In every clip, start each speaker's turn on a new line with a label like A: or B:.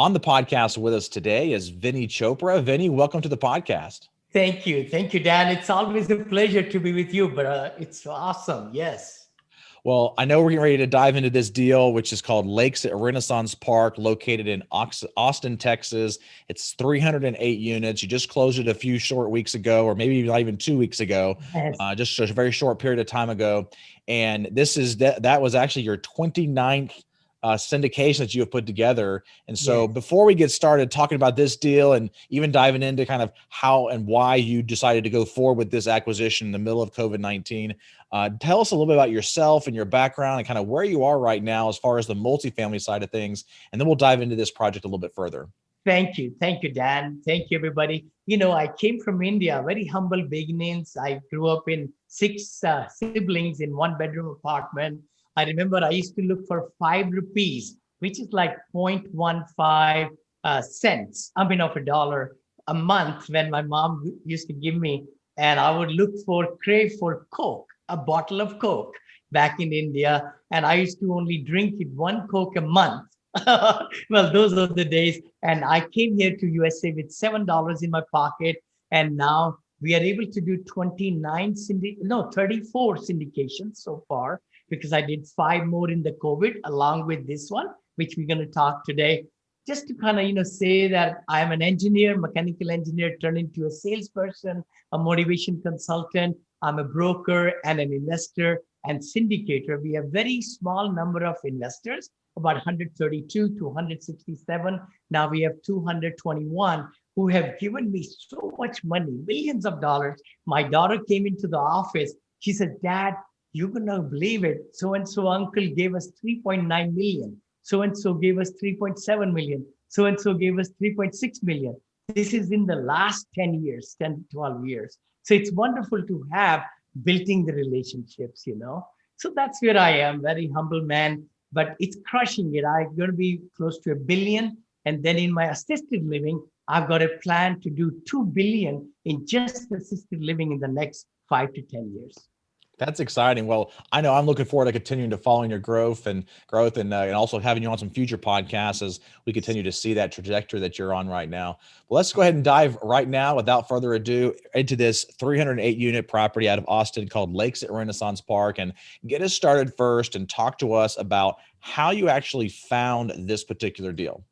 A: On the podcast with us today is Vinney Chopra. Vinney, welcome to the podcast.
B: Thank you. Thank you, Dan. It's always a pleasure to be with you, but it's awesome. Yes.
A: Well, I know we're getting ready to dive into this deal, which is called Lakes at Renaissance Park, located in Austin, Texas. It's 308 units. You just closed it a few short weeks ago, or maybe not even 2 weeks ago,
B: Yes.
A: just a very short period of time ago. And this is that was actually your 29th syndication that you have put together. And so
B: Yes.
A: before we get started talking about this deal and even diving into kind of how and why you decided to go forward with this acquisition in the middle of COVID-19, tell us a little bit about yourself and your background and kind of where you are right now as far as the multifamily side of things. And then we'll dive into this project a little bit further.
B: Thank you. Thank you, Dan. Thank you, everybody. I came from India, very humble beginnings. I grew up in six siblings in one bedroom apartment. I remember I used to look for 5 rupees, which is like 0.15 cents, of a dollar a month when my mom used to give me. And I would crave for Coke, a bottle of Coke back in India. And I used to only drink it 1 Coke a month. Well, those are the days. And I came here to USA with $7 in my pocket. And now we are able to do 34 syndications so far, because I did 5 more in the COVID along with this one, which we're going to talk today. Just to kind of, say that I'm an engineer, mechanical engineer, turned into a salesperson, a motivation consultant. I'm a broker and an investor and syndicator. We have very small number of investors, about 132 to 167. Now we have 221 who have given me so much money, millions of dollars. My daughter came into the office. She said, "Dad, you're going to believe it. So-and-so uncle gave us 3.9 million. So-and-so gave us 3.7 million. So-and-so gave us 3.6 million. This is in the last 10 years, 10 to 12 years. So it's wonderful to have building the relationships, So that's where I am, very humble man, but it's crushing it. I'm going to be close to $1 billion. And then in my assisted living, I've got a plan to do 2 billion in just assisted living in the next 5 to 10 years.
A: That's exciting. Well, I know I'm looking forward to continuing to following your growth and also having you on some future podcasts as we continue to see that trajectory that you're on right now. Well, let's go ahead and dive right now, without further ado, into this 308 unit property out of Austin called Lakes at Renaissance Park, and get us started first and talk to us about how you actually found this particular deal.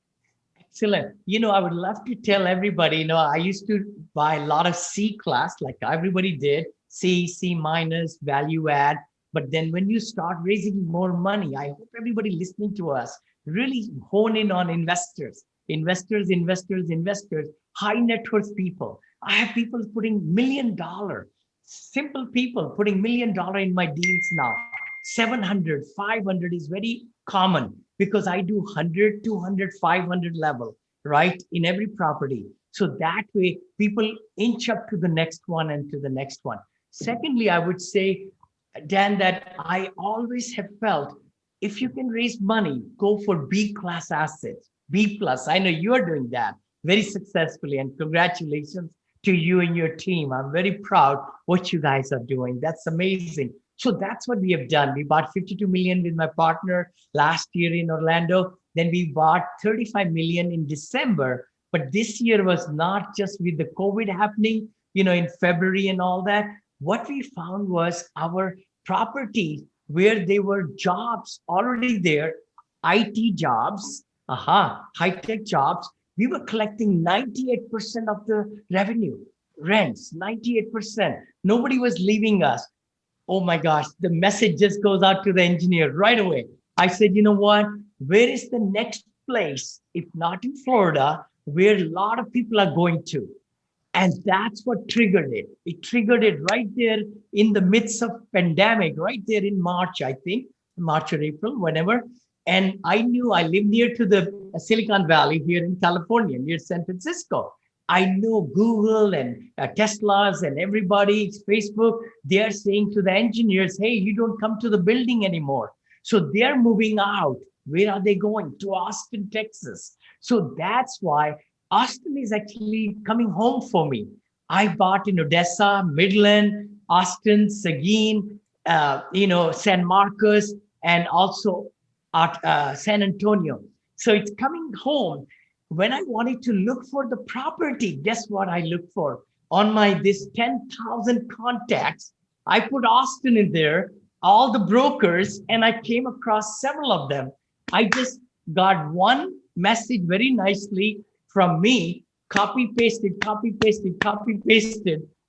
B: Excellent. I would love to tell everybody, I used to buy a lot of C class like everybody did. C minus, value add. But then when you start raising more money, I hope everybody listening to us really hone in on investors, high net worth people. I have people putting $1 million, simple people putting $1 million in my deals now. 700, 500 is very common because I do 100, 200, 500 level, right? In every property. So that way people inch up to the next one and to the next one. Secondly, I would say, Dan, that I always have felt if you can raise money, go for B class assets, B plus. I know you're doing that very successfully, and congratulations to you and your team. I'm very proud what you guys are doing. That's amazing. So that's what we have done. We bought 52 million with my partner last year in Orlando. Then we bought 35 million in December. But this year was not just with the COVID happening, in February and all that. What we found was our property where there were jobs already there, IT jobs, high-tech jobs. We were collecting 98% of the revenue, rents, 98%. Nobody was leaving us. Oh my gosh, the message just goes out to the engineer right away. I said, you know what? Where is the next place, if not in Florida, where a lot of people are going to? And that's what triggered it. It triggered it right there in the midst of pandemic, right there in March, I think, March or April, whenever. And I knew I live near to the Silicon Valley here in California, near San Francisco. I know Google and Tesla's and everybody, Facebook, they're saying to the engineers, hey, you don't come to the building anymore. So they're moving out. Where are they going? To Austin, Texas. So that's why Austin is actually coming home for me. I bought in Odessa, Midland, Austin, Seguin, San Marcos, and also San Antonio. So it's coming home. When I wanted to look for the property, guess what I looked for? On my this 10,000 contacts, I put Austin in there, all the brokers, and I came across several of them. I just got one message very nicely from me, copy pasted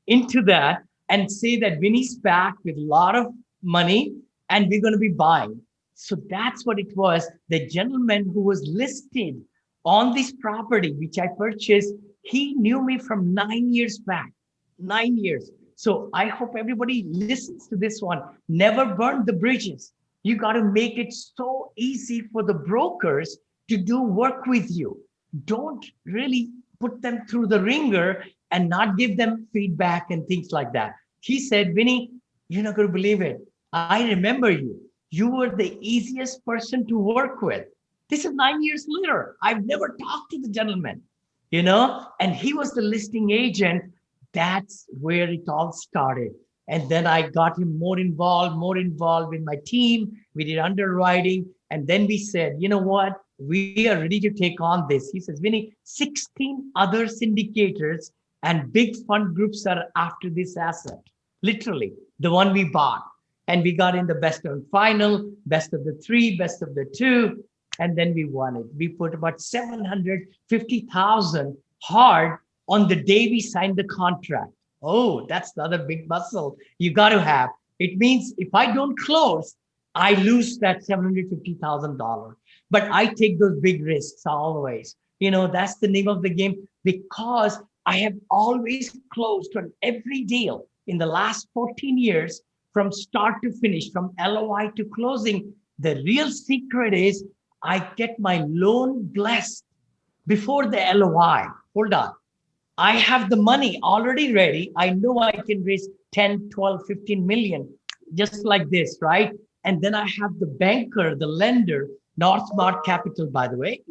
B: into that, and say that Vinny's back with a lot of money and we're going to be buying. So that's what it was. The gentleman who was listed on this property, which I purchased, he knew me from 9 years back, 9 years. So I hope everybody listens to this one. Never burn the bridges. You got to make it so easy for the brokers to do work with you. Don't really put them through the ringer and not give them feedback and things like that. He said, Vinny, you're not going to believe it. I remember you. You were the easiest person to work with. This is 9 years later. I've never talked to the gentleman, and he was the listing agent. That's where it all started. And then I got him more involved with my team. We did underwriting. And then we said, you know what? We are ready to take on this. He says, Vinny, 16 other syndicators and big fund groups are after this asset. Literally, the one we bought. And we got in the best of final, best of the three, best of the two. And then we won it. We put about 750,000 hard on the day we signed the contract. Oh, that's the other big muscle you got to have. It means if I don't close, I lose that $750,000. But I take those big risks always. That's the name of the game, because I have always closed on every deal in the last 14 years from start to finish, from LOI to closing. The real secret is I get my loan blessed before the LOI. Hold on. I have the money already ready. I know I can raise 10, 12, 15 million, just like this, right? And then I have the banker, the lender, Northmart Capital, by the way,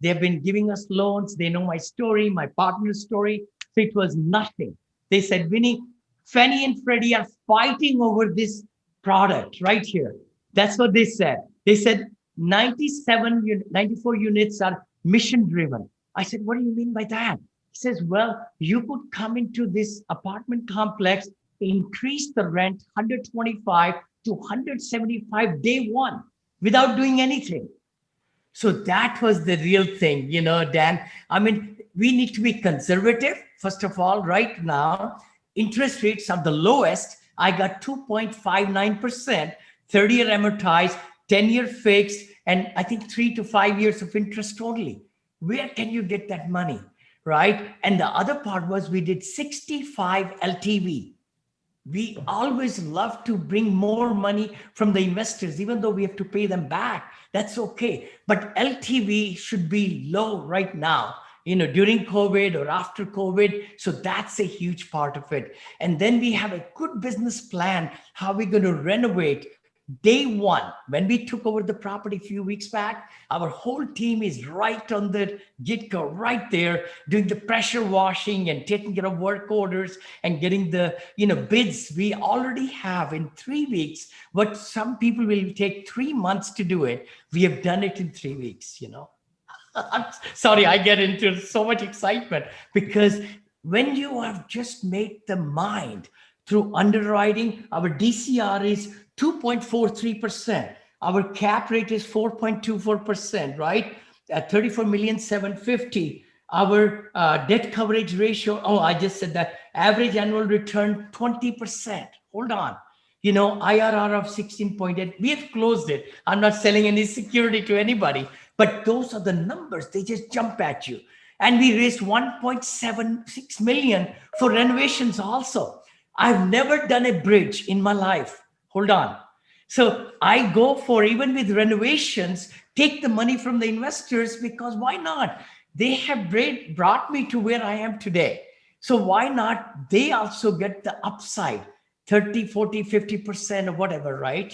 B: they've been giving us loans. They know my story, my partner's story. So it was nothing. They said, Vinny, Fannie and Freddie are fighting over this product right here. That's what they said. They said 94 units are mission driven. I said, what do you mean by that? He says, well, you could come into this apartment complex, increase the rent 125 to 175 day one without doing anything. So that was the real thing, Dan. I mean, we need to be conservative. First of all, right now, interest rates are the lowest. I got 2.59%, 30-year amortized, 10-year fixed, and I think 3 to 5 years of interest only. Where can you get that money, right? And the other part was we did 65 LTV. We always love to bring more money from the investors, even though we have to pay them back. That's okay. But LTV should be low right now, during COVID or after COVID. So that's a huge part of it. And then we have a good business plan, how we're going to renovate. Day one, when we took over the property a few weeks back, our whole team is right on the get-go, right there, doing the pressure washing and taking care of work orders and getting the bids. We already have in 3 weeks what some people will take 3 months to do it. We have done it in 3 weeks. I'm sorry, I get into so much excitement because when you have just made the mind through underwriting, our DCR is 2.43%. Our cap rate is 4.24%, right? At 34,750,000. Our debt coverage ratio, I just said that, average annual return 20%. Hold on. IRR of 16.8. We have closed it. I'm not selling any security to anybody, but those are the numbers. They just jump at you. And we raised 1.76 million for renovations also. I've never done a bridge in my life. Hold on. So I go for, even with renovations, take the money from the investors, because why not? They have brought me to where I am today. So why not? They also get the upside, 30, 40, 50% or whatever, right?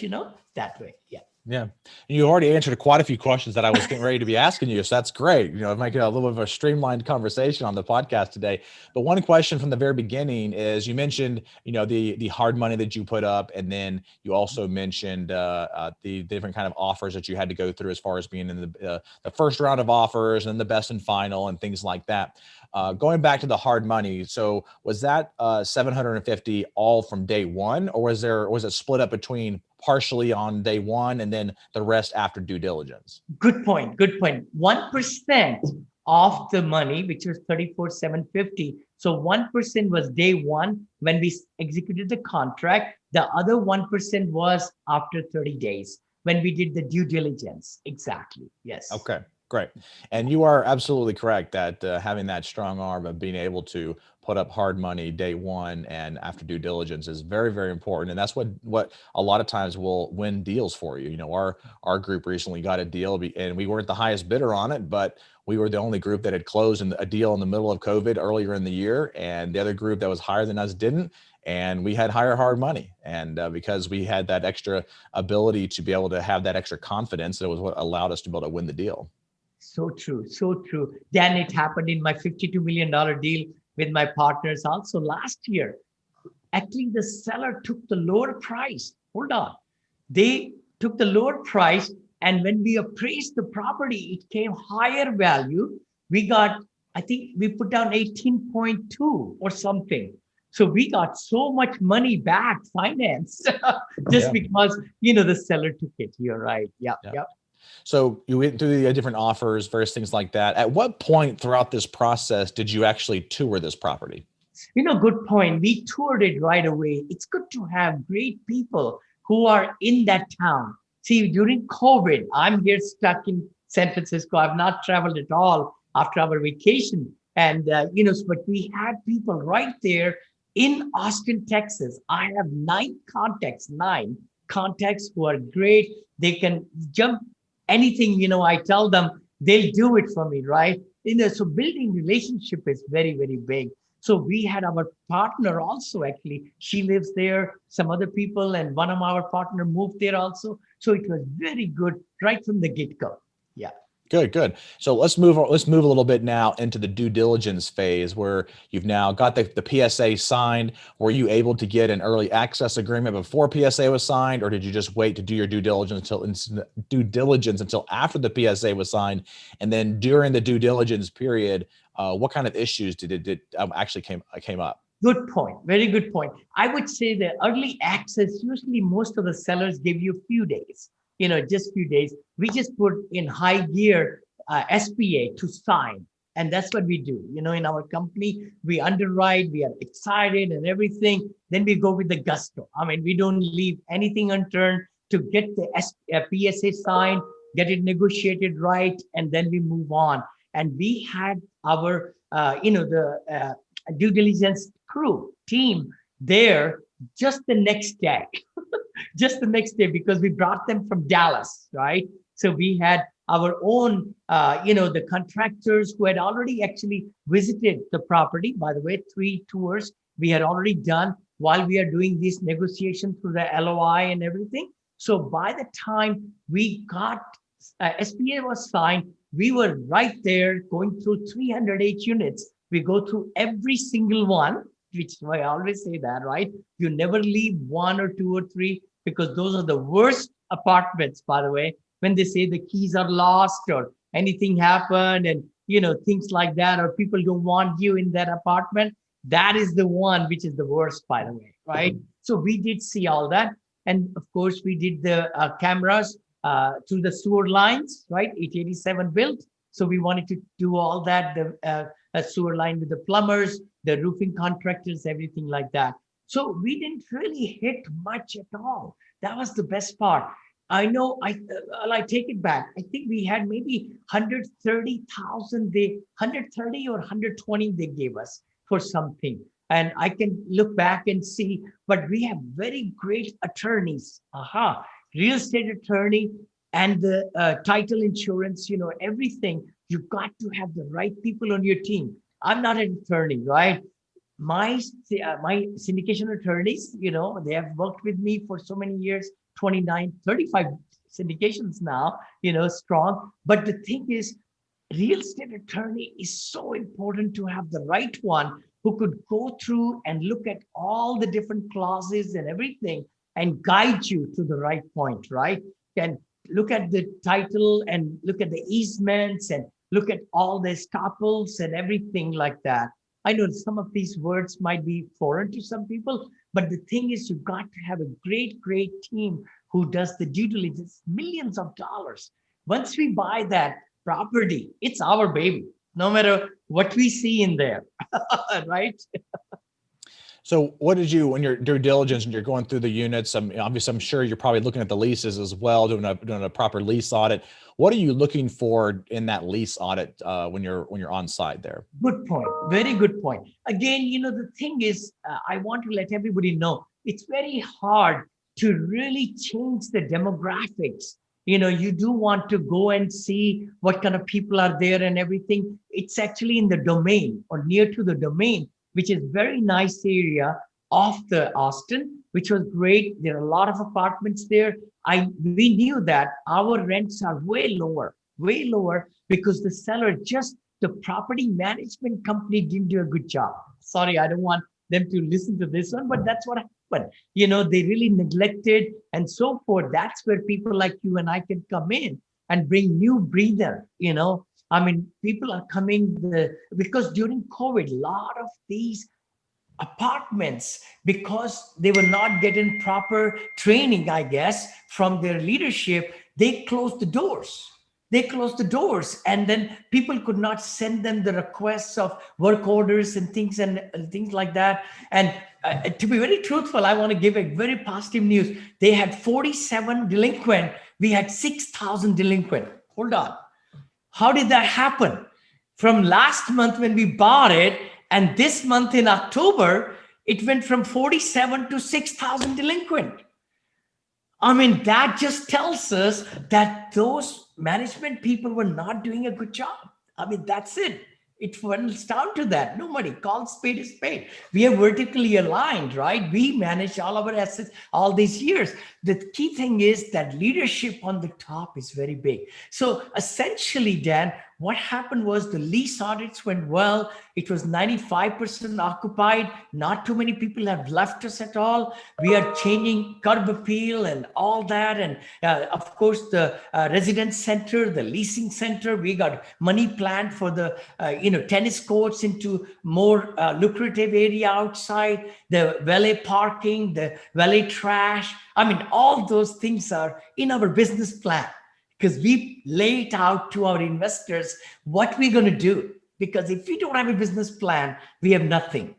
B: That way. Yeah.
A: Yeah. You already answered quite a few questions that I was getting ready to be asking you. So that's great. Making a little bit of a streamlined conversation on the podcast today. But one question from the very beginning is you mentioned, the hard money that you put up. And then you also mentioned the different kind of offers that you had to go through as far as being in the first round of offers and the best and final and things like that. Going back to the hard money. So was that 750 all from day one, or was it split up between partially on day one and then the rest after due diligence?
B: Good point. Good point. 1% of the money, which was 34,750. So 1% was day one when we executed the contract. The other 1% was after 30 days when we did the due diligence. Exactly. Yes.
A: Okay, great. And you are absolutely correct that having that strong arm of being able to put up hard money day one and after due diligence is very, very important. And that's what a lot of times will win deals for you. Our group recently got a deal and we weren't the highest bidder on it, but we were the only group that had closed a deal in the middle of COVID earlier in the year. And the other group that was higher than us didn't. And we had higher hard money. And because we had that extra ability to be able to have that extra confidence, that was what allowed us to be able to win the deal.
B: So true. So true. Then it happened in my $52 million deal with my partners also last year. Actually, the seller took the lower price. Hold on. They took the lower price. And when we appraised the property, it came higher value. We got, I think we put down 18.2 or something. So we got so much money back, finance, just because, the seller took it. You're right. Yep.
A: Yeah.
B: Yep.
A: So you went through the different offers, various things like that. At what point throughout this process did you actually tour this property?
B: Good point. We toured it right away. It's good to have great people who are in that town. See, during COVID, I'm here stuck in San Francisco. I've not traveled at all after our vacation. And, but we had people right there in Austin, Texas. I have nine contacts who are great. They can jump anything, I tell them, they'll do it for me, right? So building relationship is very, very big. So we had our partner also, actually, she lives there, some other people, and one of our partner moved there also. So it was very good right from the get-go. Yeah.
A: Good. So let's move a little bit now into the due diligence phase where you've now got the PSA signed. Were you able to get an early access agreement before PSA was signed, or did you just wait to do your due diligence until after the PSA was signed? And then during the due diligence period, what kind of issues did actually came up?
B: Good point. Very good point. I would say the early access, usually most of the sellers give you a few days, just few days. We just put in high gear SPA to sign. And that's what we do. In our company, we underwrite, we are excited and everything. Then we go with the gusto. I mean, we don't leave anything unturned to get the PSA signed, get it negotiated right, and then we move on. And we had our, due diligence team there just the next day, because we brought them from Dallas, right? So we had our own, the contractors who had already actually visited the property. By the way, 3 tours we had already done while we are doing this negotiation through the LOI and everything. So by the time we got SPA was signed, we were right there going through 308 units. We go through every single one, which I always say that, right? You never leave 1 or 2 or 3 because those are the worst apartments, by the way, when they say the keys are lost or anything happened and, things like that, or people don't want you in that apartment. That is the one which is the worst, by the way, right? So we did see all that. And of course, we did the cameras through the sewer lines, right? 887 built. So we wanted to do all that, the sewer line with the plumbers, the roofing contractors, everything like that. So we didn't really hit much at all. That was the best part. I know, I take it back. I think we had maybe 130,000, 130 or 120 they gave us for something. And I can look back and see, but we have very great attorneys. Real estate attorney and the title insurance, everything. You've got to have the right people on your team. I'm not an attorney, right? My syndication attorneys, they have worked with me for so many years, 29, 35 syndications now, strong. But the thing is, real estate attorney is so important to have the right one who could go through and look at all the different clauses and everything and guide you to the right point, right? Can look at the title and look at the easements and look at all the estoppels and everything like that. I know some of these words might be foreign to some people, but the thing is, you've got to have a great, great team who does the due diligence, millions of dollars. Once we buy that property, it's our baby, no matter what we see in there, right?
A: So what did you, when you're due diligence and you're going through the units, obviously I'm sure you're probably looking at the leases as well, doing a proper lease audit. What are you looking for in that lease audit when you're on site there?
B: Good point. Very good point. Again, the thing is, I want to let everybody know it's very hard to really change the demographics. You do want to go and see what kind of people are there and everything. It's actually in the domain or near to the domain, which is very nice area of the Austin, which was great. There are a lot of apartments there. We knew that our rents are way lower because the property management company didn't do a good job. Sorry, I don't want them to listen to this one, but that's what happened. They really neglected and so forth. That's where people like you and I can come in and bring new breather. People are coming because during COVID, a lot of these apartments, because they were not getting proper training, I guess, from their leadership, they closed the doors. And then people could not send them the requests of work orders and things like that. And to be very truthful, I want to give a very positive news. They had 47 delinquent. We had 6,000 delinquent. Hold on. How did that happen? From last month when we bought it, and this month in October, it went from 47 to 6,000 delinquent. That just tells us that those management people were not doing a good job. That's it. It boils down to that. Nobody calls spade a spade. We are vertically aligned, right? We manage all our assets all these years. The key thing is that leadership on the top is very big. So essentially, Dan, what happened was the lease audits went well. It was 95% occupied. Not too many people have left us at all. We are changing curb appeal and all that. And of course, the residence center, the leasing center, we got money planned for the tennis courts into more lucrative area outside, the valet parking, the valet trash. All those things are in our business plan, because we lay it out to our investors what we're going to do. Because if we don't have a business plan, we have nothing.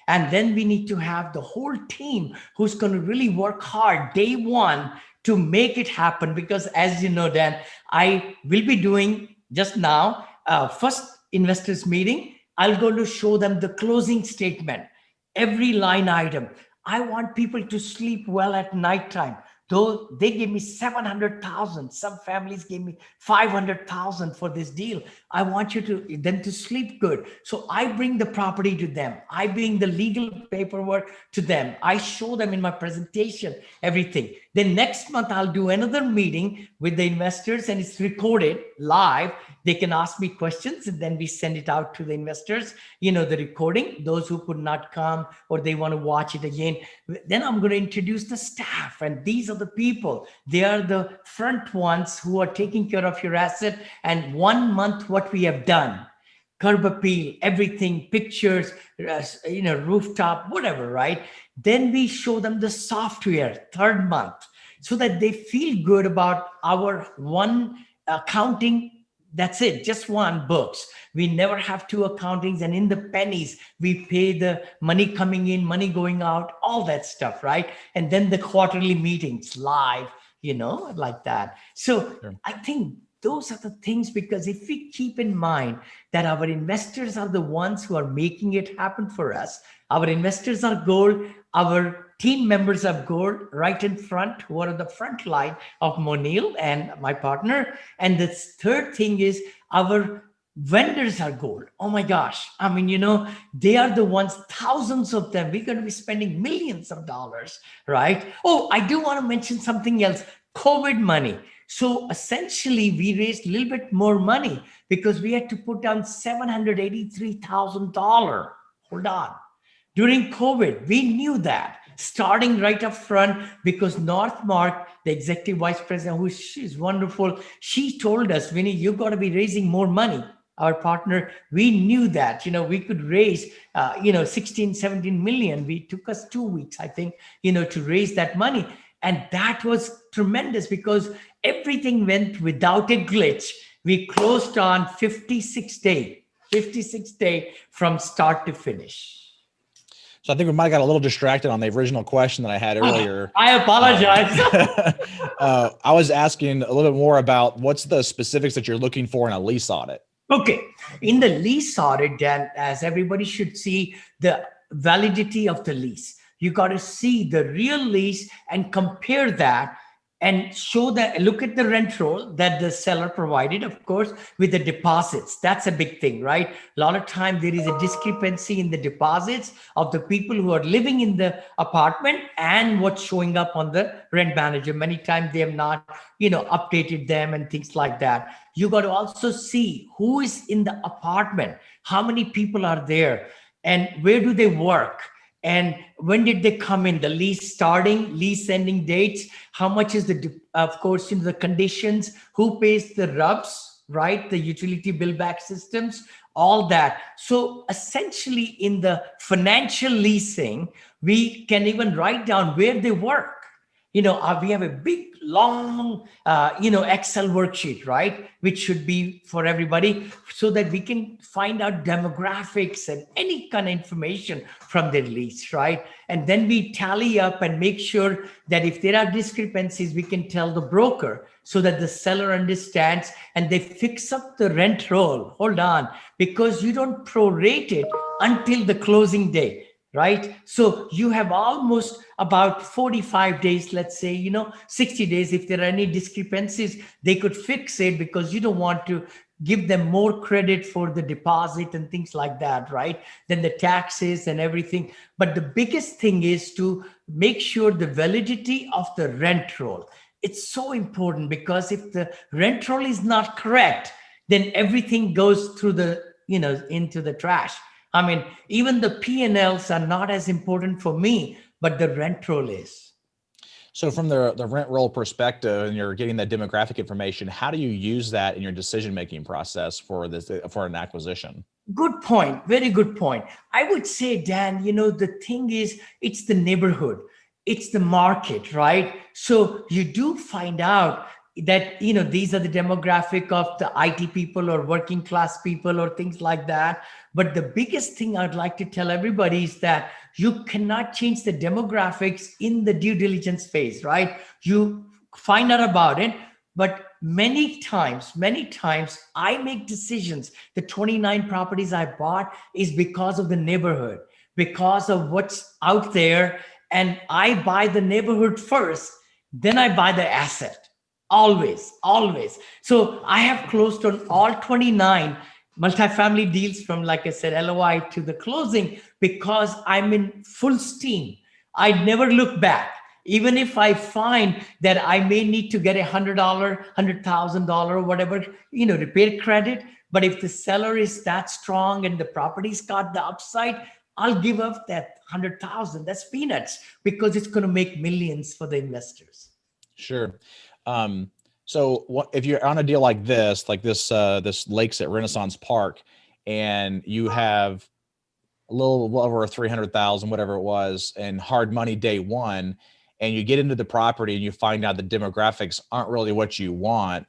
B: And then we need to have the whole team who's going to really work hard day one to make it happen. Because as you know, Dan, I will be doing just now, first investors meeting, I'll go to show them the closing statement, every line item. I want people to sleep well at nighttime. Though they gave me 700,000, some families gave me 500,000 for this deal. I want them to sleep good. So I bring the property to them. I bring the legal paperwork to them. I show them in my presentation, everything. Then next month, I'll do another meeting with the investors, and it's recorded live. They can ask me questions, and then we send it out to the investors, the recording, those who could not come or they want to watch it again. Then I'm going to introduce the staff, and these are the people. They are the front ones who are taking care of your asset. And 1 month, what we have done, curb appeal, everything, pictures, rooftop, whatever, right? Then we show them the software, third month, so that they feel good about our one accounting. That's it, just one books. We never have two accountings, and in the pennies, we pay the money coming in, money going out, all that stuff, right? And then the quarterly meetings live, like that. So sure. I think those are the things, because if we keep in mind that our investors are the ones who are making it happen for us, our investors are gold, our team members are gold right in front, who are on the front line of Monil and my partner. And the third thing is our vendors are gold. Oh my gosh. They are the ones, thousands of them. We're going to be spending millions of dollars, right? Oh, I do want to mention something else. COVID money. So essentially, we raised a little bit more money because we had to put down $783,000. Hold on. During COVID, we knew that starting right up front because North Mark, the executive vice president, who she's wonderful, she told us, Vinny, you got to be raising more money. Our partner, we knew that, we could raise, 16, 17 million. We took us 2 weeks, I think, to raise that money. And that was tremendous because everything went without a glitch. We closed on 56 day from start to finish.
A: So I think we might have got a little distracted on the original question that I had earlier.
B: I apologize.
A: I was asking a little bit more about what's the specifics that you're looking for in a lease audit.
B: Okay. In the lease audit, Dan, as everybody should see the validity of the lease. You got to see the real lease and compare that and show that, look at the rent roll that the seller provided, of course, with the deposits. That's a big thing, right? A lot of time there is a discrepancy in the deposits of the people who are living in the apartment and what's showing up on the rent manager. Many times they have not, updated them and things like that. You got to also see who is in the apartment, how many people are there, and where do they work, and when did they come in, the lease starting, lease ending dates, how much is of course, the conditions, who pays the RUBS, right? The utility bill back systems, all that. So essentially in the financial leasing, we can even write down where they work. We have a big, long, Excel worksheet, right? Which should be for everybody so that we can find out demographics and any kind of information from their lease, right? And then we tally up and make sure that if there are discrepancies, we can tell the broker so that the seller understands and they fix up the rent roll. Hold on, because you don't prorate it until the closing day. Right? So you have almost about 45 days, let's say, 60 days. If there are any discrepancies, they could fix it because you don't want to give them more credit for the deposit and things like that, right? Then the taxes and everything. But the biggest thing is to make sure the validity of the rent roll. It's so important because if the rent roll is not correct, then everything goes through into the trash. I mean, even the P&Ls are not as important for me, but the rent roll is.
A: So from the rent roll perspective, and you're getting that demographic information, how do you use that in your decision-making process for an acquisition?
B: Good point. Very good point. I would say, Dan, the thing is, it's the neighborhood. It's the market, right? So you do find out that these are the demographic of the IT people or working class people or things like that. But the biggest thing I'd like to tell everybody is that you cannot change the demographics in the due diligence phase, right? You find out about it, but many times I make decisions. The 29 properties I bought is because of the neighborhood, because of what's out there, and I buy the neighborhood first, then I buy the asset. Always. So I have closed on all 29 multifamily deals from, like I said, LOI to the closing because I'm in full steam. I never look back. Even if I find that I may need to get $100, $100,000, whatever, repair credit. But if the seller is that strong and the property's got the upside, I'll give up that 100,000. That's peanuts because it's going to make millions for the investors.
A: Sure. So if you're on a deal like this Lakes at Renaissance Park, and you have a little over 300,000, whatever it was, and hard money day one, and you get into the property and you find out the demographics aren't really what you want,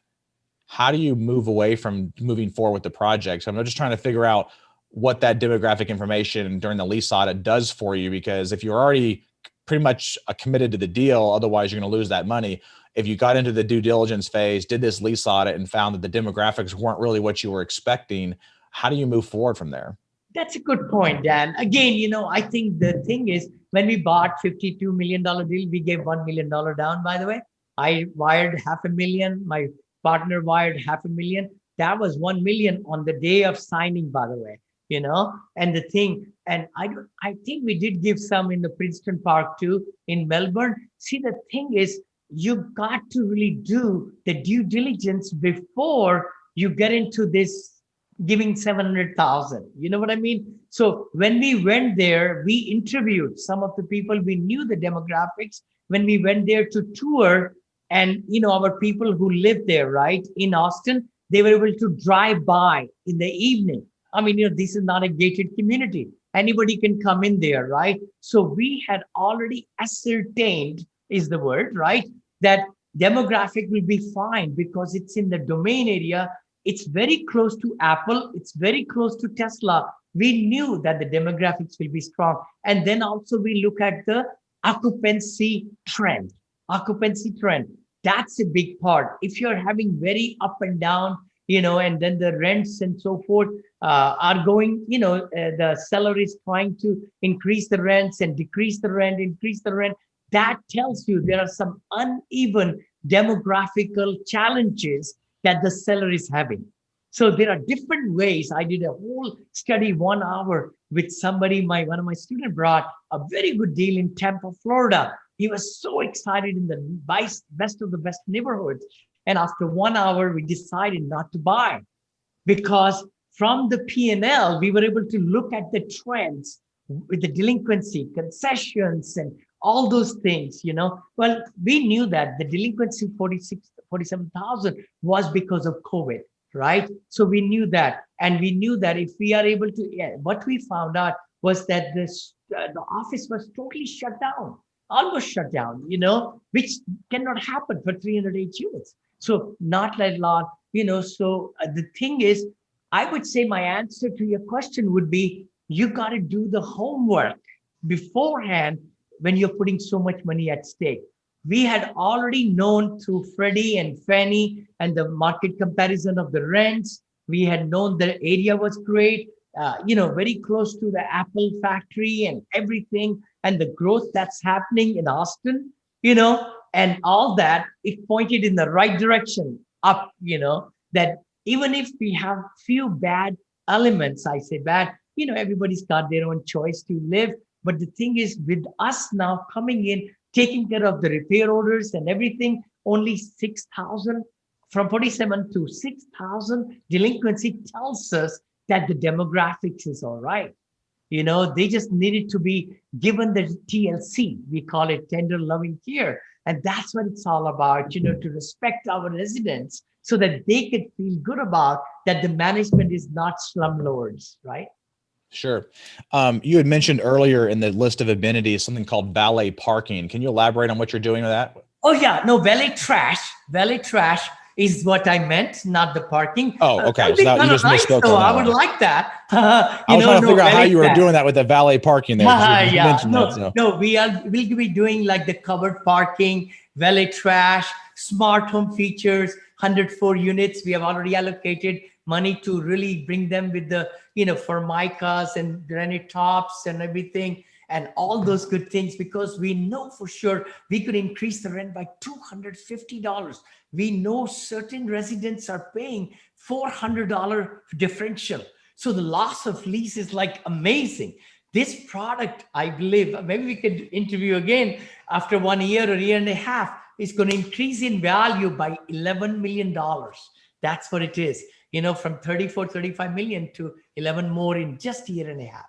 A: how do you move away from moving forward with the project? So I'm just trying to figure out what that demographic information during the lease audit does for you, because if you're already pretty much committed to the deal, otherwise you're going to lose that money. If you got into the due diligence phase, did this lease audit, and found that the demographics weren't really what you were expecting, how do you move forward from there?
B: That's a good point, Dan. Again, I think the thing is when we bought $52 million deal, we gave $1 million down, by the way. I wired $500,000. My partner wired $500,000. That was 1 million on the day of signing, by the way, and the thing, and I think we did give some in the Princeton Park too, in Melbourne. See, the thing is, you've got to really do the due diligence before you get into this giving 700,000. You know what I mean? So when we went there, we interviewed some of the people. We knew the demographics when we went there to tour, and our people who live there, right, in Austin, they were able to drive by in the evening. I mean, this is not a gated community. Anybody can come in there, right? So we had already ascertained, is the word, right, that demographic will be fine because it's in the domain area. It's very close to Apple. It's very close to Tesla. We knew that the demographics will be strong. And then also we look at the occupancy trend. Occupancy trend. That's a big part. If you're having very up and down, and then the rents and so forth are going, the seller is trying to increase the rents and decrease the rent, increase the rent. That tells you there are some uneven demographical challenges that the seller is having. So there are different ways. I did a whole study 1 hour with somebody. One of my students brought a very good deal in Tampa, Florida. He was so excited in the best of the best neighborhoods. And after 1 hour, we decided not to buy because from the P&L, we were able to look at the trends with the delinquency, concessions, and all those things, Well, we knew that the delinquency 47,000 was because of COVID, right? So we knew that. And we knew that if we are able to, what we found out was that the office was totally shut down, almost shut down, which cannot happen for 308 units. So not a lot, So the thing is, I would say my answer to your question would be, you got to do the homework beforehand when you're putting so much money at stake. We had already known through Freddie and Fannie and the market comparison of the rents. We had known the area was great, very close to the Apple factory and everything, and the growth that's happening in Austin, and all that, it pointed in the right direction up, that even if we have few bad elements, I say bad, everybody's got their own choice to live. But the thing is, with us now coming in, taking care of the repair orders and everything, only 6,000 from 47 to 6,000 delinquency tells us that the demographics is all right. They just needed to be given the TLC. We call it tender loving care. And that's what it's all about, to respect our residents so that they could feel good about that the management is not slumlords, right?
A: Sure. You had mentioned earlier in the list of amenities something called valet parking. Can you elaborate on what you're doing with that?
B: Oh, yeah. No, valet trash. Valet trash is what I meant, not the parking.
A: Oh, okay. So you just
B: nice,
A: misspoke
B: so
A: on that
B: I would
A: one.
B: like that.
A: I was trying to figure out how you were doing that with the valet parking there. You mentioned
B: no,
A: that, so.
B: no, we'll be doing like the covered parking, valet trash, smart home features, 104 units. We have already allocated money to really bring them with the, formicas and granite tops and everything, and all those good things, because we know for sure we could increase the rent by $250. We know certain residents are paying $400 differential. So the loss of lease is like amazing. This product, I believe, maybe we could interview again after 1 year or year and a half, is going to increase in value by $11 million. That's what it is, from 35 million to 11 more in just a year and a half.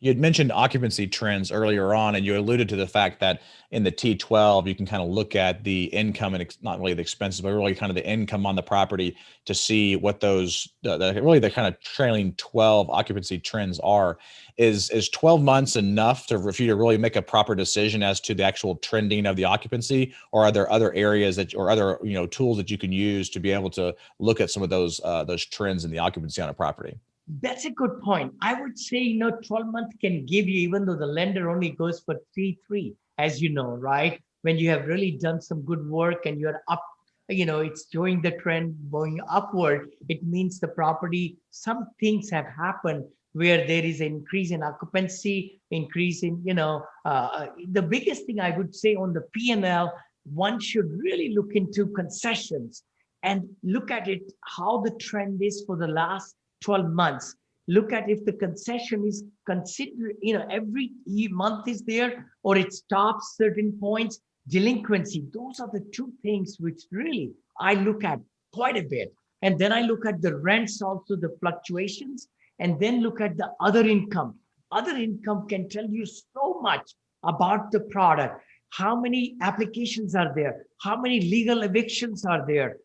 A: You had mentioned occupancy trends earlier on, and you alluded to the fact that in the T12, you can kind of look at the income and not really the expenses, but really kind of the income on the property to see what those really the kind of trailing 12 occupancy trends are. Is 12 months enough for you to really make a proper decision as to the actual trending of the occupancy, or are there other areas or other tools that you can use to be able to look at some of those trends in the occupancy on a property?
B: That's a good point. I would say, 12 months can give you, even though the lender only goes for 3, as you know, right? When you have really done some good work and you're up, it's showing the trend going upward. It means the property, some things have happened where there is an increase in occupancy, increase in, the biggest thing I would say on the P&L, one should really look into concessions and look at it, how the trend is for the last 12 months. Look at if the concession is considered, every month is there, or it stops certain points. delinquency. Those are the two things which really I look at quite a bit. And then I look at the rents, also the fluctuations, and then look at the other income. Other income can tell you so much about the product. How many applications are there? How many legal evictions are there?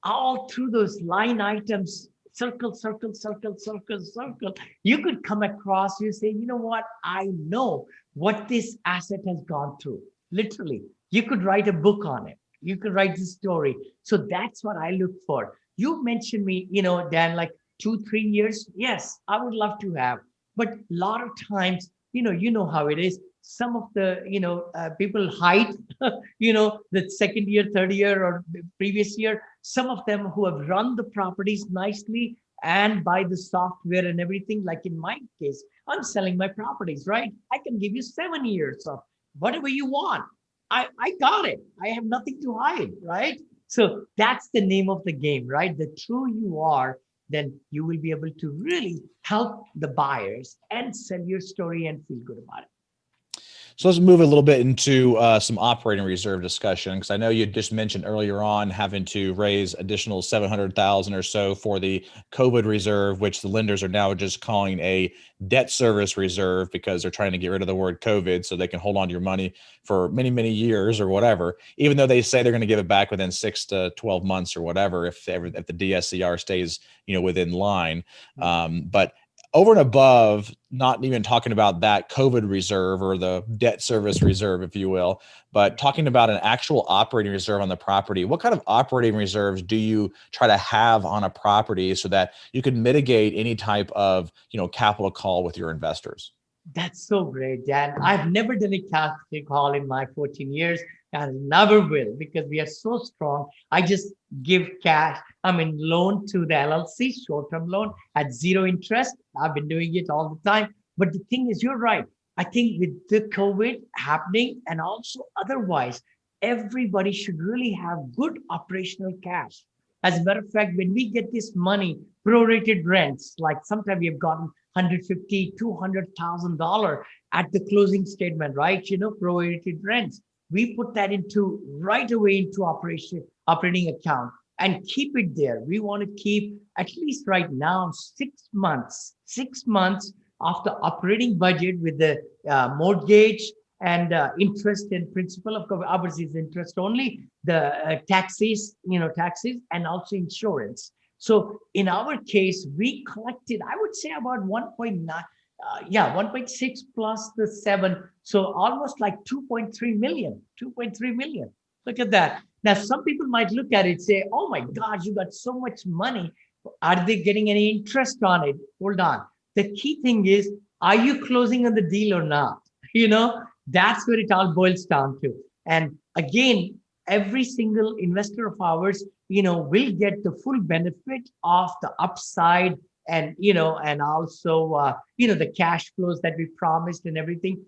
B: All through those line items, circle, circle, circle, circle, circle, you could come across, you say, you know what? I know what this asset has gone through. Literally, you could write a book on it. You could write the story. So that's what I look for. You mentioned me, Dan, like 2, 3 years. Yes, I would love to have, but a lot of times, how it is. Some of the, people hide, the second year, third year, or the previous year. Some of them who have run the properties nicely and buy the software and everything. Like in my case, I'm selling my properties, right? I can give you 7 years of whatever you want. I got it. I have nothing to hide, right? So that's the name of the game, right? The true you are, then you will be able to really help the buyers and sell your story and feel good about it.
A: So let's move a little bit into some operating reserve discussion, because I know you just mentioned earlier on having to raise additional 700,000 or so for the COVID reserve, which the lenders are now just calling a debt service reserve because they're trying to get rid of the word COVID so they can hold on to your money for many, many years or whatever, even though they say they're going to give it back within 6 to 12 months or whatever, if the DSCR stays, within line. But over and above, not even talking about that COVID reserve or the debt service reserve, if you will, but talking about an actual operating reserve on the property, what kind of operating reserves do you try to have on a property so that you can mitigate any type of, capital call with your investors?
B: That's so great, Dan. I've never done a capital call in my 14 years and never will, because we are so strong. I just give cash, loan to the LLC, short-term loan at zero interest. I've been doing it all the time. But the thing is, you're right. I think with the COVID happening and also otherwise, everybody should really have good operational cash. As a matter of fact, when we get this money, prorated rents, like sometimes we have gotten 150, $200,000 at the closing statement, right? Prorated rents. We put that into right away into operating account and keep it there. We want to keep at least right now 6 months of the operating budget with the mortgage and interest and principal. Of course, ours is interest only. The taxes, and also insurance. So in our case, we collected, I would say about 1.9, 1.6 plus the 7. So almost like 2.3 million, 2.3 million. Look at that. Now, some people might look at it, say, oh my God, you got so much money. Are they getting any interest on it? Hold on. The key thing is, are you closing on the deal or not? That's where it all boils down to. And again, every single investor of ours, will get the full benefit of the upside and, and also, the cash flows that we promised and everything.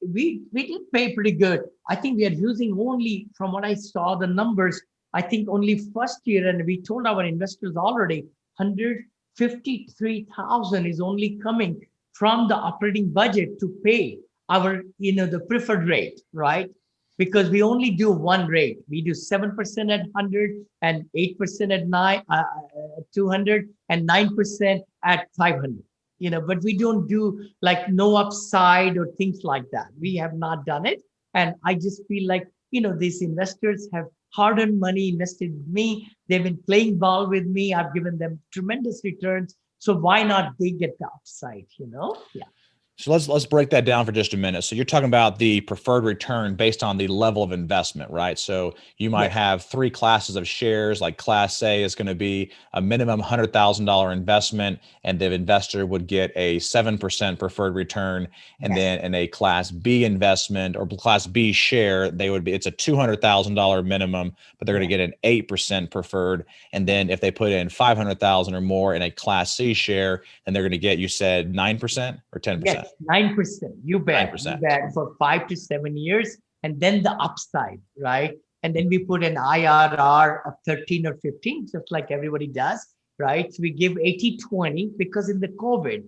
B: We did pay pretty good. I think we are using only, from what I saw, the numbers, I think only first year, and we told our investors already, 153,000 is only coming from the operating budget to pay our, the preferred rate, right? Because we only do one rate. We do 7% at 100 and 8% at 200 and 9% at 500. But we don't do like no upside or things like that. We have not done it. And I just feel like, these investors have hard-earned money invested with me. They've been playing ball with me. I've given them tremendous returns. So why not they get the upside, Yeah.
A: So let's break that down for just a minute. So you're talking about the preferred return based on the level of investment, right? So you might have 3 classes of shares. Like Class A is going to be a minimum $100,000 investment, and the investor would get a 7% preferred return. And then in a Class B investment or Class B share, it's a $200,000 minimum, but they're going to get an 8% preferred. And then if they put in 500,000 or more in a Class C share, then they're going to get, you said 9% or 10%?
B: Yes. 9%. You bet.
A: 9%.
B: You bet, for 5 to 7 years. And then the upside, right? And then we put an IRR of 13 or 15, just like everybody does, right? So we give 80-20 because in the COVID,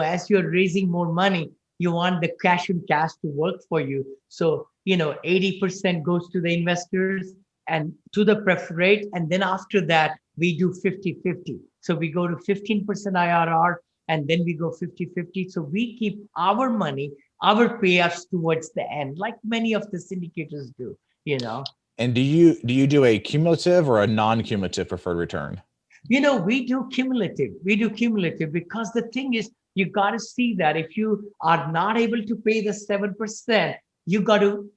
B: as you're raising more money, you want the cash and cash to work for you. So 80% goes to the investors and to the preferred rate. And then after that, we do 50-50. So we go to 15% IRR and then we go 50-50. So we keep our money, our payouts towards the end, like many of the syndicators do.
A: And do you do a cumulative or a non-cumulative preferred return?
B: We do cumulative. We do cumulative because the thing is, you got to see that if you are not able to pay the 7%, you got to,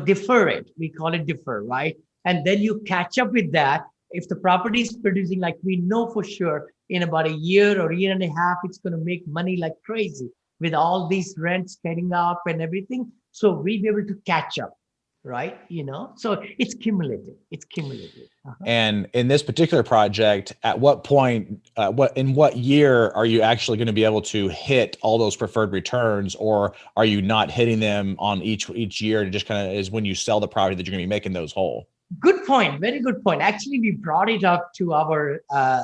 B: defer it. We call it defer, right? And then you catch up with that. If the property is producing, like we know for sure, in about a year or year and a half, it's going to make money like crazy with all these rents getting up and everything. So we'll be able to catch up, right? So it's cumulative. It's cumulative.
A: And in this particular project, at what point, what year are you actually going to be able to hit all those preferred returns, or are you not hitting them on each year? It just kind of is when you sell the property that you're going to be making those whole.
B: Good point. Very good point. Actually, we brought it up to our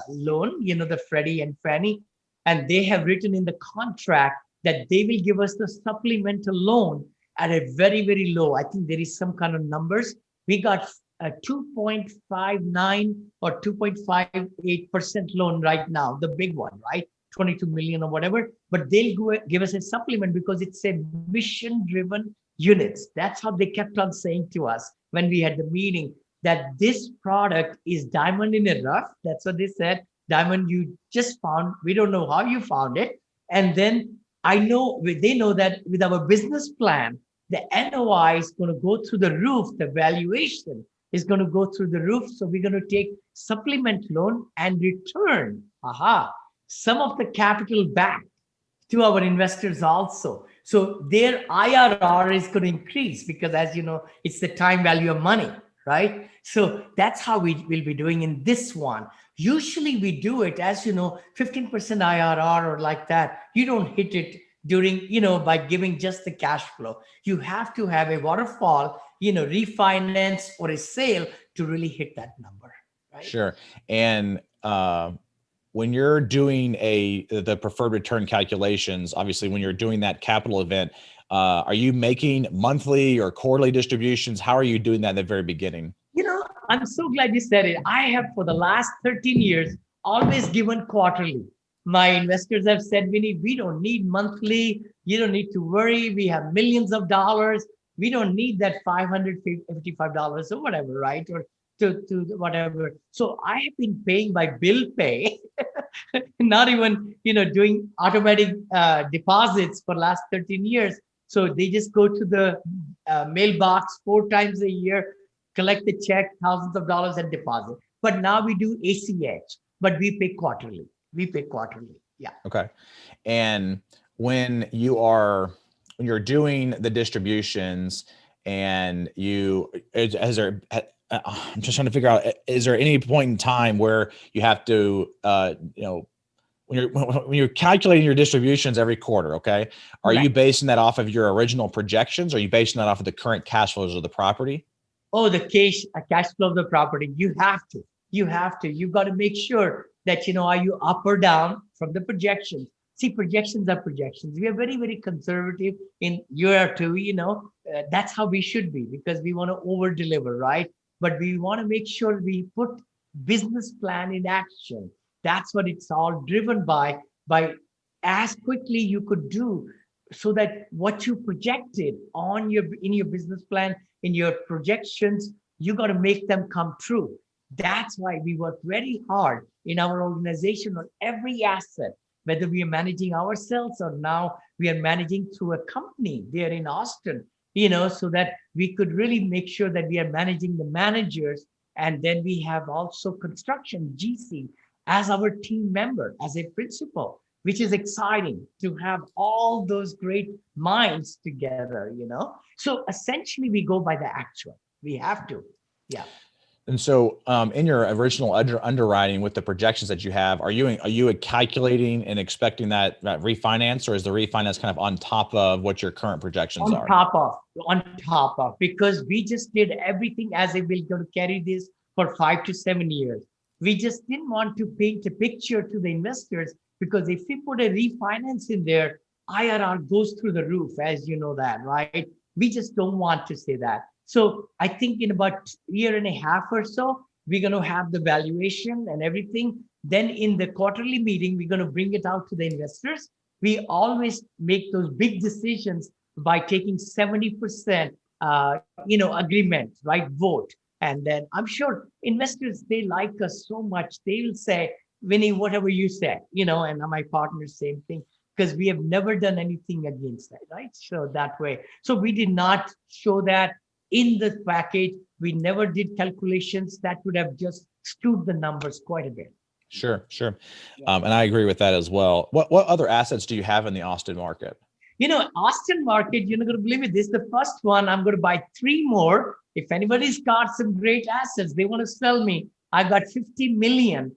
B: loan, the Freddie and Fannie, and they have written in the contract that they will give us the supplemental loan at a very, very low. I think there is some kind of numbers. We got a 2.59 or 2.58% loan right now, the big one, right? 22 million or whatever. But they'll give us a supplement because it's a mission-driven units. That's how they kept on saying to us when we had the meeting, that this product is diamond in a rough. That's what they said. Diamond you just found. We don't know how you found it. And then they know that with our business plan, the NOI is going to go through the roof. The valuation is going to go through the roof. So we're going to take supplement loan and return some of the capital back to our investors also. So their IRR is going to increase because, as you know, it's the time value of money, right? So that's how we will be doing in this one. Usually we do it, as you know, 15% IRR or like that. You don't hit it during, by giving just the cash flow. You have to have a waterfall, refinance or a sale to really hit that number, right?
A: Sure. And when you're doing the preferred return calculations, obviously when you're doing that capital event, are you making monthly or quarterly distributions? How are you doing that in the very beginning?
B: I'm so glad you said it. I have, for the last 13 years, always given quarterly. My investors have said, Vinney, we don't need monthly. You don't need to worry. We have millions of dollars. We don't need that $555 or whatever, right? Or to whatever. So I have been paying by bill pay, not even, doing automatic deposits for last 13 years. So they just go to the mailbox 4 times a year, collect the check, thousands of dollars and deposit. But now we do ACH, but we pay quarterly. Yeah.
A: Okay. And when you're doing the distributions and I'm just trying to figure out, is there any point in time where you have to, when you're calculating your distributions every quarter, okay, are you basing that off of your original projections? Or are you basing that off of the current cash flows of the property?
B: Oh, the cash flow of the property. You have to. You got to make sure that, are you up or down from the projections? See, projections are projections. We are very, very conservative in year or two, that's how we should be because we want to over deliver, right? But we want to make sure we put business plan in action. That's what it's all driven by as quickly you could do, so that what you projected in your business plan, in your projections, you got to make them come true. That's why we work very hard in our organization on every asset, whether we are managing ourselves or now we are managing through a company there in Austin, so that we could really make sure that we are managing the managers. And then we have also construction GC as our team member, as a principal, which is exciting to have all those great minds together, So essentially we go by the actual. We have to. Yeah.
A: And so in your original underwriting with the projections that you have, are you calculating and expecting that refinance, or is the refinance kind of on top of what your current projections are?
B: On top of, because we just did everything as if we're going to carry this for 5 to 7 years. We just didn't want to paint a picture to the investors, because if we put a refinance in there, IRR goes through the roof, as you know that, right? We just don't want to say that. So I think in about a year and a half or so, we're going to have the valuation and everything. Then in the quarterly meeting, we're going to bring it out to the investors. We always make those big decisions by taking 70%, agreement, right? Vote. And then I'm sure investors, they like us so much. They will say, Vinney, whatever you say, and my partner, same thing, because we have never done anything against that, right? So that way. So we did not show that in the package. We never did calculations that would have just skewed the numbers quite a bit.
A: Sure. And I agree with that as well. What other assets do you have in the Austin market?
B: Austin market, you're not going to believe it. This is the first one. I'm going to buy 3 more. If anybody's got some great assets, they want to sell me, I got $50 million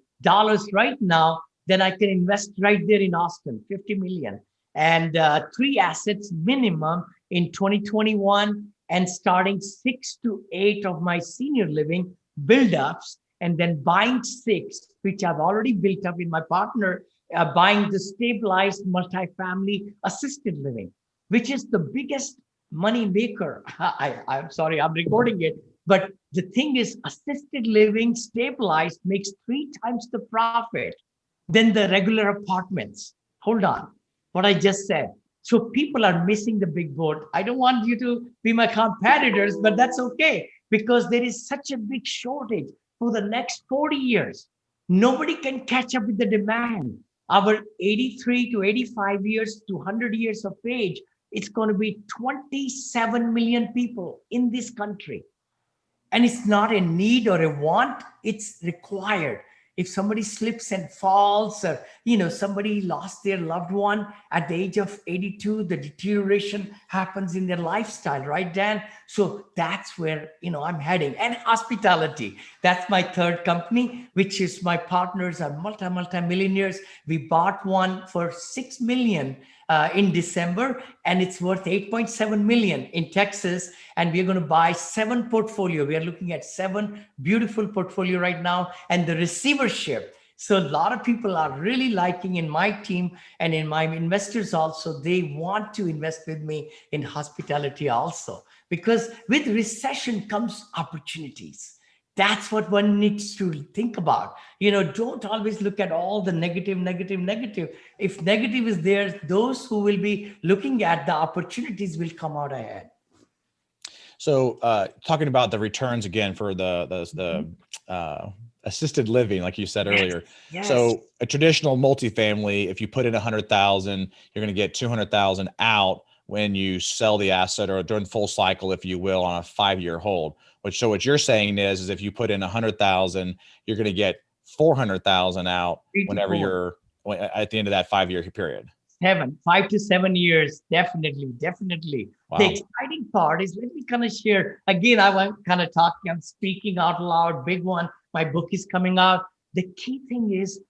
B: right now, then I can invest right there in Austin, 50 million. And 3 assets minimum in 2021, and starting 6 to 8 of my senior living build-ups, and then buying 6, which I've already built up with my partner, buying the stabilized multifamily assisted living, which is the biggest money maker. I'm sorry, I'm recording it. But the thing is, assisted living stabilized makes 3 times the profit than the regular apartments. Hold on, what I just said. So people are missing the big boat. I don't want you to be my competitors, but that's okay, because there is such a big shortage for the next 40 years. Nobody can catch up with the demand. Our 83 to 85 years to 100 years of age, it's going to be 27 million people in this country. And it's not a need or a want, it's required. If somebody slips and falls, or somebody lost their loved one at the age of 82, the deterioration happens in their lifestyle, right, Dan? So that's where I'm heading. And hospitality, that's my third company, which is my partners are multi-millionaires. We bought one for $6 million in December, and it's worth 8.7 million in Texas. And we're going to buy 7 portfolio. We are looking at 7 beautiful portfolio right now, and the receivership. So a lot of people are really liking in my team and in my investors also. They want to invest with me in hospitality also, because with recession comes opportunities. That's what one needs to think about. Don't always look at all the negative. If negative is there, those who will be looking at the opportunities will come out ahead.
A: So talking about the returns again for the assisted living, like you said earlier.
B: Yes.
A: So a traditional multifamily, if you put in 100,000, you're going to get 200,000 out when you sell the asset, or during full cycle, if you will, on a 5-year hold. So what you're saying is if you put in 100,000, you're going to get 400,000 out whenever you're at the end of that 5-year period.
B: 5 to 7 years, definitely. Wow. The exciting part is, let me kind of share again. I want kind of talking. I'm speaking out loud. Big one. My book is coming out. The key thing is,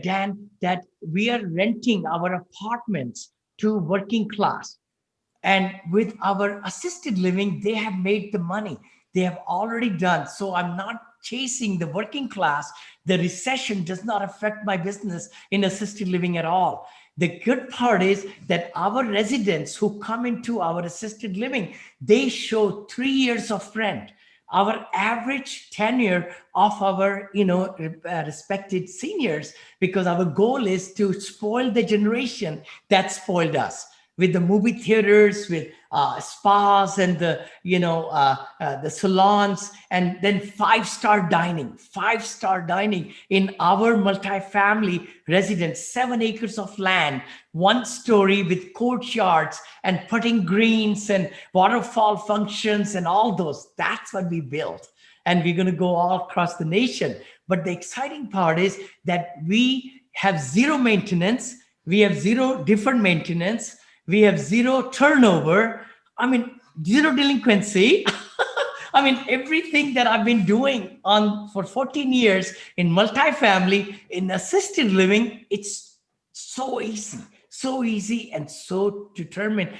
B: Dan, that we are renting our apartments to working class. And with our assisted living, they have made the money. They have already done. So I'm not chasing the working class. The recession does not affect my business in assisted living at all. The good part is that our residents who come into our assisted living, they show 3 years of rent. Our average tenure of our, respected seniors, because our goal is to spoil the generation that spoiled us with the movie theaters, with spas and the salons, and then 5-star dining in our multifamily residence, 7 acres of land, 1 story with courtyards and putting greens and waterfall functions and all those. That's what we built. And we're going to go all across the nation. But the exciting part is that we have 0 maintenance. We have 0 different maintenance. We have 0 turnover. 0 delinquency. Everything that I've been doing for 14 years in multifamily, in assisted living, it's so easy and so determined,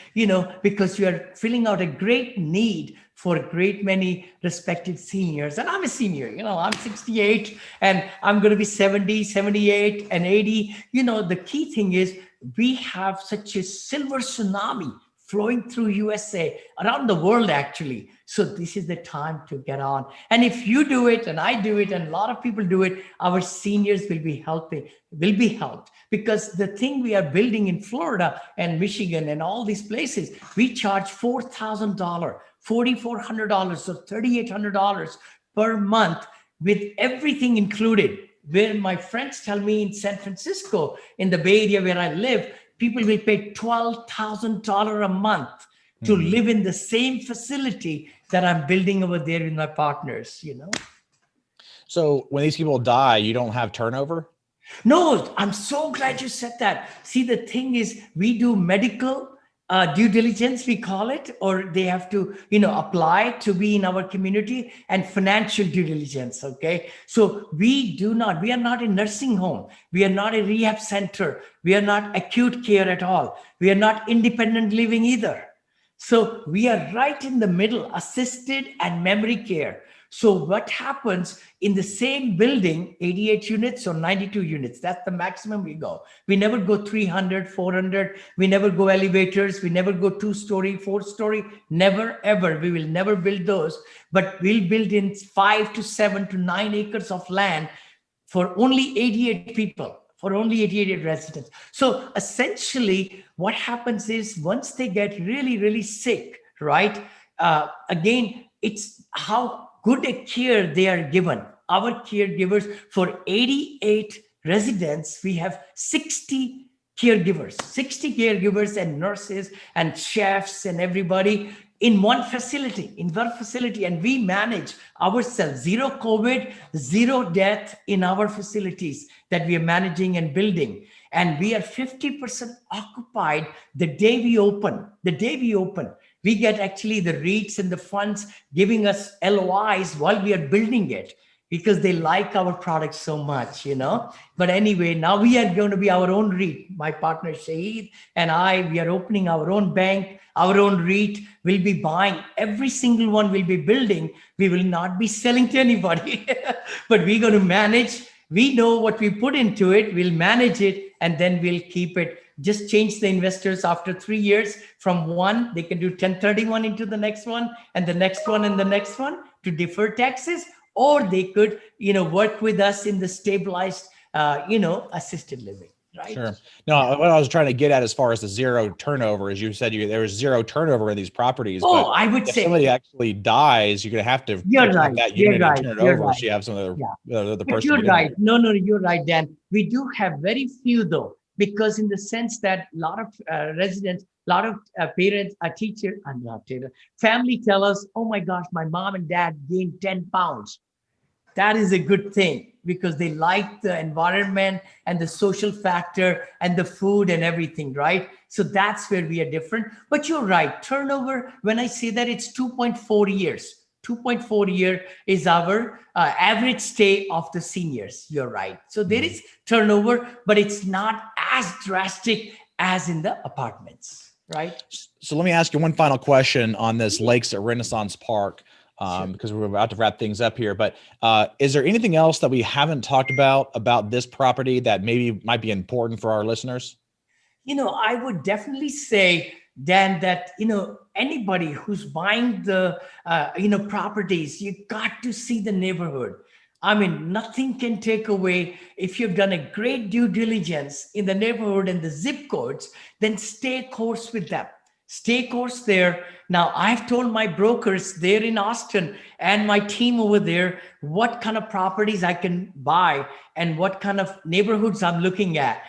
B: because you are filling out a great need for a great many respected seniors. And I'm a senior, I'm 68 and I'm going to be 70, 78 and 80. The key thing is we have such a silver tsunami flowing through USA, around the world actually. So this is the time to get on. And if you do it and I do it and a lot of people do it, our seniors will be helped. Because the thing we are building in Florida and Michigan and all these places, we charge $4,000, $4,400 or $3,800 per month with everything included. Where my friends tell me in San Francisco, in the Bay Area where I live, people will pay $12,000 a month to live in the same facility that I'm building over there with my partners,
A: So when these people die, you don't have turnover?
B: No, I'm so glad you said that. See, the thing is, we do medical due diligence, we call it, or they have to, apply to be in our community, and financial due diligence. Okay. So we are not a nursing home. We are not a rehab center. We are not acute care at all. We are not independent living either. So we are right in the middle, assisted and memory care. So what happens in the same building, 88 units or 92 units, that's the maximum we go. We never go 300, 400. We never go elevators. We never go 2-story, 4-story, never, ever. We will never build those, but we'll build in 5 to 7 to 9 acres of land for only 88 people, for only 88 residents. So essentially what happens is once they get really, really sick, right? Again, it's how good a care they are given. Our caregivers, for 88 residents, we have 60 caregivers and nurses and chefs and everybody in one facility, and we manage ourselves. Zero COVID, zero death in our facilities that we are managing and building. And we are 50% occupied the day we open. We get actually the REITs and the funds giving us LOIs while we are building it, because they like our product so much, But anyway, now we are going to be our own REIT. My partner Shahid and we are opening our own bank, our own REIT. We'll be buying every single one we'll be building. We will not be selling to anybody, but we're going to manage. We know what we put into it. We'll manage it, and then we'll keep it. Just change the investors after 3 years. From one, they can do 1031 into the next one and the next one and the next one to defer taxes, or they could, work with us in the stabilized, assisted living. Right.
A: Sure. No, what I was trying to get at as far as the zero turnover is you said there was zero turnover in these properties.
B: Oh,
A: but
B: I would
A: if
B: say
A: somebody actually dies, you're going to have to
B: you're right.
A: have that
B: You're
A: unit
B: right.
A: and turn it
B: You're
A: over
B: right.
A: so you have some of the
B: But
A: person.
B: you're right. No, you're right, Dan. We do have very few though, because in the sense that a lot of residents, a lot of parents, family tell us, oh my gosh, my mom and dad gained 10 pounds. That is a good thing because they like the environment and the social factor and the food and everything, right? So that's where we are different. But you're right. Turnover, when I say that, it's 2.4 years. 2.4 year is our average stay of the seniors. You're right. So there is turnover, but it's not as drastic as in the apartments, right?
A: So let me ask you one final question on this Lakes at Renaissance Park. Because we're about to wrap things up here, but is there anything else that we haven't talked about this property that maybe might be important for our listeners?
B: I would definitely say, Dan, that, anybody who's buying the, properties, you got to see the neighborhood. I mean, nothing can take away if you've done a great due diligence in the neighborhood and the zip codes, then stay course with them. Stay course there. Now, I've told my brokers there in Austin and my team over there what kind of properties I can buy and what kind of neighborhoods I'm looking at.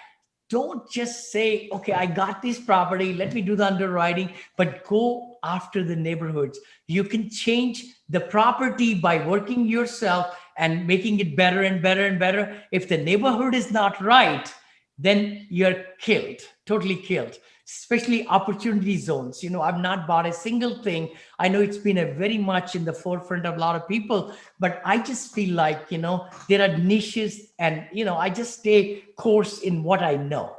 B: Don't just say, okay, I got this property, let me do the underwriting, but go after the neighborhoods. You can change the property by working yourself and making it better and better and better. If the neighborhood is not right, then you're killed, totally killed. Especially opportunity zones. I've not bought a single thing. I know it's been a very much in the forefront of a lot of people, but I just feel like, there are niches And, I just stay course in what I know.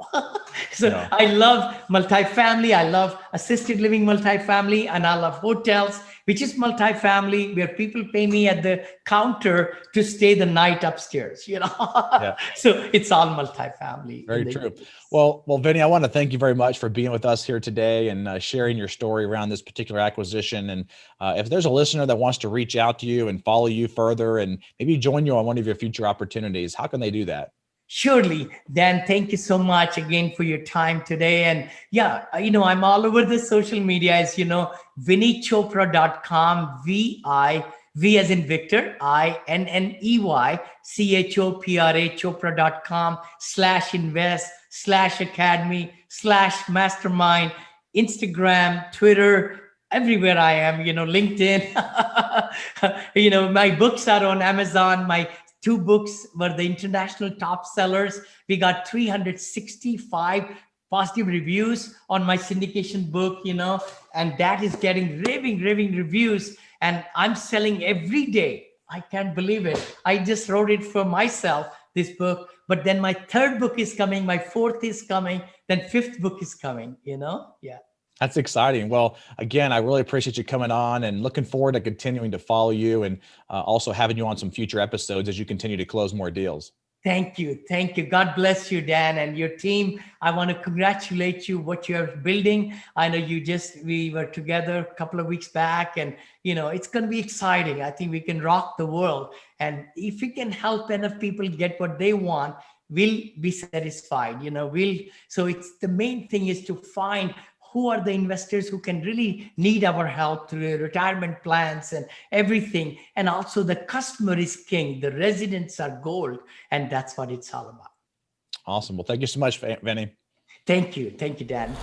B: So
A: Yeah.
B: I love multifamily. I love assisted living multifamily, and I love hotels, which is multifamily, where people pay me at the counter to stay the night upstairs,
A: Yeah.
B: So it's all multifamily in
A: Very
B: the
A: true.
B: US.
A: Well, Vinny, I want to thank you very much for being with us here today and sharing your story around this particular acquisition. And if there's a listener that wants to reach out to you and follow you further and maybe join you on one of your future opportunities, how can they do that?
B: Surely, Dan, thank you so much again for your time today. And yeah, I'm all over the social media, as you know, VinneyChopra.com, V as in Victor, INNEY Chopra.com /invest/academy/mastermind, Instagram, Twitter, everywhere I am, LinkedIn. My books are on Amazon. My two books were the international top sellers. We got 365 positive reviews on my syndication book, and that is getting raving reviews. And I'm selling every day. I can't believe it. I just wrote it for myself, this book. But then my third book is coming, my fourth is coming, then fifth book is coming, Yeah.
A: That's exciting. Well, again, I really appreciate you coming on and looking forward to continuing to follow you and also having you on some future episodes as you continue to close more deals.
B: Thank you. Thank you. God bless you, Dan, and your team. I want to congratulate you what you're building. I know we were together a couple of weeks back, and, it's going to be exciting. I think we can rock the world. And if we can help enough people get what they want, we'll be satisfied. So it's the main thing is to find who are the investors who can really need our help through their retirement plans and everything. And also the customer is king. The residents are gold. And that's what it's all about.
A: Awesome. Well, thank you so much, Vinny.
B: Thank you. Thank you, Dan.